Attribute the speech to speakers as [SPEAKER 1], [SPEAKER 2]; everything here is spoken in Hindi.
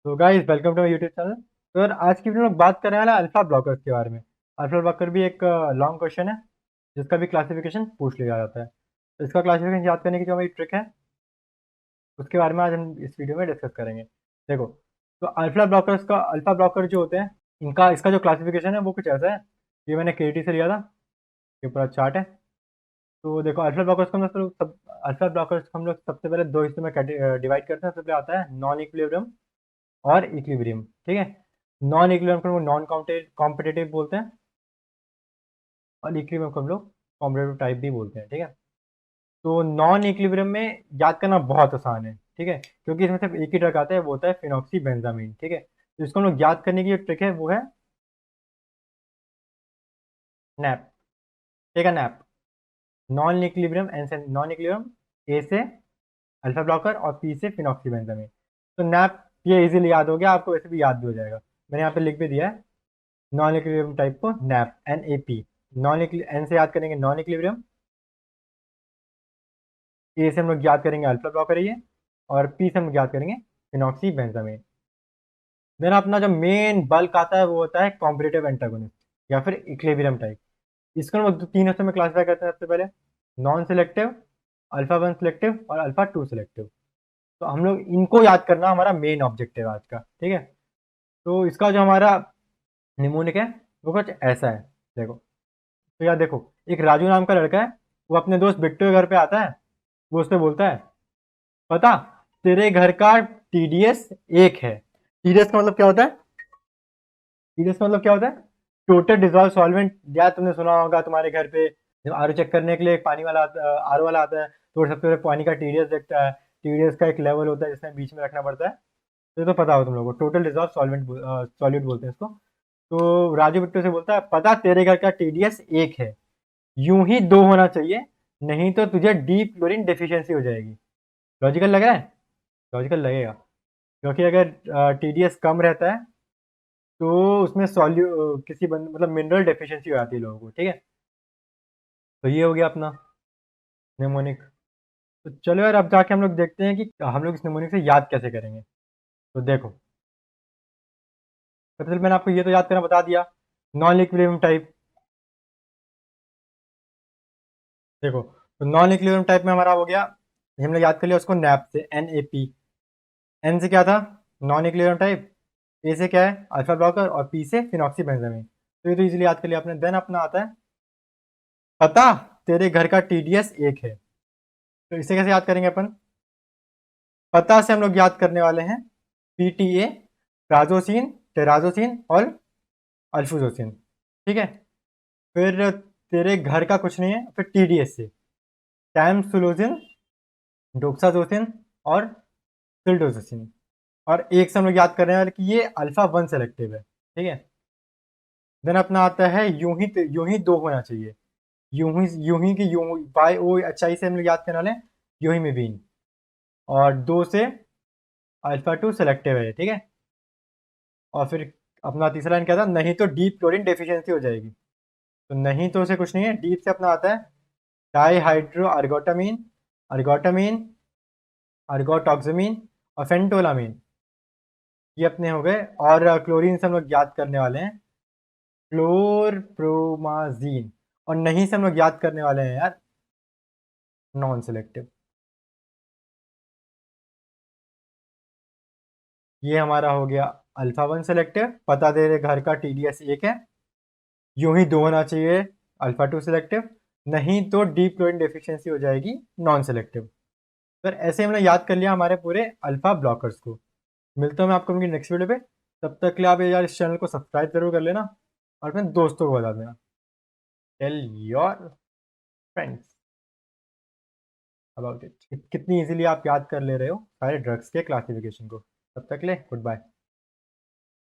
[SPEAKER 1] तो guys welcome to my YouTube channel. तो यार आज की वीडियो में बात करने वाला है अल्फा ब्लॉकर्स के बारे में। अल्फा ब्लॉकर भी एक लॉन्ग क्वेश्चन है जिसका भी क्लासिफिकेशन पूछ लिया जाता है। तो इसका क्लासिफिकेशन याद करने की जो हमारी ट्रिक है उसके बारे में आज हम इस वीडियो में डिस्कस करेंगे। देखो, तो अल्फा ब्लॉकर जो होते हैं इनका इसका जो क्लासिफिकेशन है वो कुछ ऐसा है। ये मैंने केटी से लिया था। ये पूरा चार्ट है। तो देखो, अल्फा ब्लॉकर्स को हम लोग सबसे पहले दो हिस्सों में डिवाइड करते हैं। सबसे पहले आता है नॉन इक्विलिब्रियम और इक्विलिब्रियम। ठीक है। नॉन इक्विलिब्रियम को नॉन कॉम्पिटिटिव बोलते हैं और इक्विलिब्रियम को हम लोग कॉम्पिटिटिव टाइप भी बोलते हैं। ठीक है। तो नॉन इक्विलिब्रियम में याद करना बहुत आसान है। ठीक है, क्योंकि इसमें सिर्फ एक ही ड्रग आता है, वो होता है फिनॉक्सी बेंजामीन। ठीक है, तो इसको हम लोग याद करने की जो ट्रिक है वो है नैप। ठीक है, नैप नॉन इक्विलिब्रियम एन से नॉन इक्विलिब्रियम, ए से अल्फा ब्लॉकर और पी से फिनॉक्सी बेंजामीन। तो नैप ये इजीली याद हो गया आपको, वैसे भी याद भी हो जाएगा। मैंने यहाँ पे लिख भी दिया है नॉन इक्विलिब्रियम टाइप को nap N A P. N से याद करेंगे नॉन इक्विलिब्रियम, ए से हम लोग याद करेंगे अल्फा ब्लॉकर ये, और पी से हम लोग याद करेंगे फिनॉक्सी बेंजामीन। देन अपना जो मेन बल्क आता है वो होता है कॉम्पिटिटिव एंटागोनिस्ट या फिर इक्विलिब्रियम टाइप। इसको हम लोग तीन हिस्सों में क्लासिफाई करते हैं। सबसे पहले non selective, alpha one selective और अल्फा टू सिलेक्टिव। तो हम लोग इनको याद करना हमारा मेन ऑब्जेक्टिव है आज का। ठीक है। तो इसका जो हमारा निमोनिक है वो कुछ ऐसा है। देखो, तो यार देखो, एक राजू नाम का लड़का है। वो अपने दोस्त बिट्टू के घर पे आता है। वो उससे बोलता है, पता तेरे घर का टीडीएस एक है। टीडीएस का मतलब क्या होता है? टीडीएस का मतलब क्या होता है? Total dissolve solvent. या तुमने सुना होगा तुम्हारे घर पे जब आरओ चेक करने के लिए एक पानी वाला आरओ वाला आता है, तो वो सबसे पहले पानी का टीडीएस देखता है। टीडीएस का एक लेवल होता है जिसमें बीच में रखना पड़ता है। तो ये तो पता हो तुम लोगों को, टोटल डिजॉल्व सॉल्वेंट सॉल्यूट बोलते हैं इसको। तो राजू बिट्टू से बोलता है, पता तेरे घर का टीडीएस एक है, यूं ही दो होना चाहिए, नहीं तो तुझे डीप क्लोरीन डेफिशिएंसी हो जाएगी। लॉजिकल लग रहा है? लॉजिकल लगेगा, क्योंकि अगर टीडीएस कम रहता है तो उसमें मतलब मिनरल डेफिशिएंसी हो जाती है लोगों को। ठीक है। तो ये हो गया अपना निमोनिक। तो चलो यार, अब जाके हम लोग देखते हैं कि हम लोग इस निमोनिक से याद कैसे करेंगे। तो देखो, सबसे पहले मैंने आपको ये तो याद करना बता दिया, नॉन इक्विलिब्रियम टाइप। देखो, तो नॉन इक्विलिब्रियम टाइप में हमारा हो गया, ये हमने याद कर लिया उसको नैप से, एन ए पी। एन से क्या था? Non equilibrium type. ए से क्या है? Alpha blocker. और पी से फिनॉक्सी बेंजामीन। तो ये तो इजीली याद कर लिया आपने। देन अपना आता है, पता तेरे घर का टीडीएस एक है। तो इसे कैसे याद करेंगे अपन? पता से हम लोग याद करने वाले हैं पीटीए, प्राजोसिन, टेराजोसिन और अल्फुजोसिन। ठीक है। फिर तेरे घर का कुछ नहीं है, फिर टीडीएस से टैमसुलोसिन, डोक्साजोसिन और सिल्डोजोसिन। और एक से हम लोग याद कर रहे हैं कि ये अल्फा वन सेलेक्टिव है। ठीक है। देन अपना आता है यूं ही दो होना चाहिए। यूं ही की यूं, बाई ओ अच्छाई से हम लोग याद करने वाले हैं यूं ही में बीन। और दो से अल्फा टू सेलेक्टिव है। ठीक है। और फिर अपना तीसरा लाइन क्या था? नहीं तो डीप क्लोरीन डेफिशिएंसी हो जाएगी। तो नहीं तो उसे कुछ नहीं है, डीप से अपना आता है डाई हाइड्रो अर्गोटामीन, अर्गोटामीन, अर्गोटॉक्समीन और फेंटोलामीन। ये अपने हो गए। और क्लोरीन से हम लोग याद करने वाले हैं क्लोरप्रोमाजीन। और नहीं से हम लोग याद करने वाले हैं यार नॉन सिलेक्टिव। ये हमारा हो गया अल्फा वन सेलेक्टिव, पता दे रहे घर का टीडीएस एक है, यूं ही दो होना चाहिए अल्फा टू सिलेक्टिव, नहीं तो डीप क्लोरीन डेफिशिएंसी हो जाएगी नॉन सिलेक्टिव। तो ऐसे हमने याद कर लिया हमारे पूरे अल्फा ब्लॉकर्स को। मिलता हूँ मैं आपको उनकी नेक्स्ट वीडियो पे। तब तक के लिए आप यार इस चैनल को सब्सक्राइब जरूर कर लेना और अपने दोस्तों को बता देना। Tell your friends about it. कितनी इजीली आप याद कर ले रहे हो सारे ड्रग्स के क्लासिफिकेशन को। तब तक ले गुड बाय।